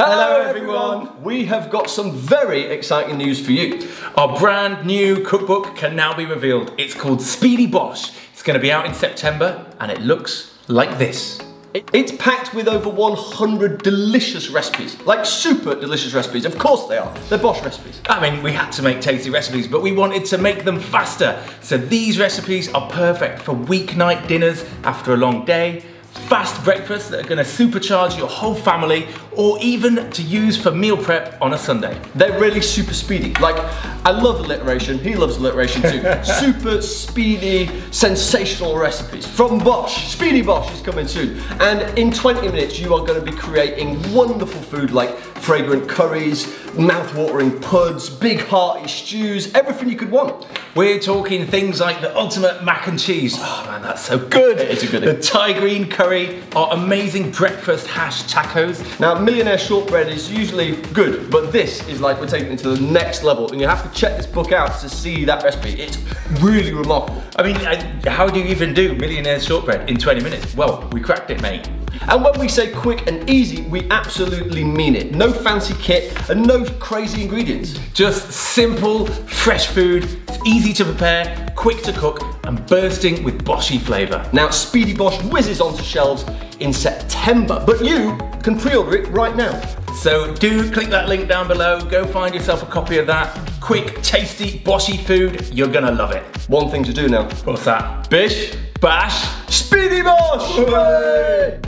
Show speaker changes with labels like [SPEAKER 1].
[SPEAKER 1] Hello everyone! We have got some very exciting news for you.
[SPEAKER 2] Our brand new cookbook can now be revealed. It's called Speedy Bosh. It's going to be out in September and it looks like this.
[SPEAKER 1] It's packed with over 100 delicious recipes, like super delicious recipes. Of course they are. They're Bosh recipes.
[SPEAKER 2] I mean, we had to make tasty recipes, but we wanted to make them faster. So these recipes are perfect for weeknight dinners after a long day, fast breakfasts that are going to supercharge your whole family, or even to use for meal prep on a Sunday.
[SPEAKER 1] They're really super speedy. Like, I love alliteration, he loves alliteration too. Super speedy, sensational recipes from Bosh. Speedy Bosh is coming soon. And in 20 minutes, you are going to be creating wonderful food like fragrant curries, mouth-watering puds, big hearty stews, everything you could want.
[SPEAKER 2] We're talking things like the ultimate mac and cheese. Oh man, that's so good.
[SPEAKER 1] It is a goodie.
[SPEAKER 2] The Thai green curry, our amazing breakfast hash tacos.
[SPEAKER 1] Now, millionaire shortbread is usually good, but this is like we're taking it to the next level, and you have to check this book out to see that recipe. It's really remarkable.
[SPEAKER 2] I mean, how do you even do millionaire shortbread in 20 minutes? Well, we cracked it, mate.
[SPEAKER 1] And when we say quick and easy, we absolutely mean it. No fancy kit and no crazy ingredients.
[SPEAKER 2] Just simple, fresh food, it's easy to prepare, quick to cook, and bursting with Boshy flavour.
[SPEAKER 1] Now, Speedy Bosh whizzes onto shelves in September, but you can pre-order it right now.
[SPEAKER 2] So do click that link down below, go find yourself a copy of that. Quick, tasty, Boshy food, you're gonna love it.
[SPEAKER 1] One thing to do now.
[SPEAKER 2] What's that?
[SPEAKER 1] Bish,
[SPEAKER 2] Bash,
[SPEAKER 1] Speedy Bosh! Hooray!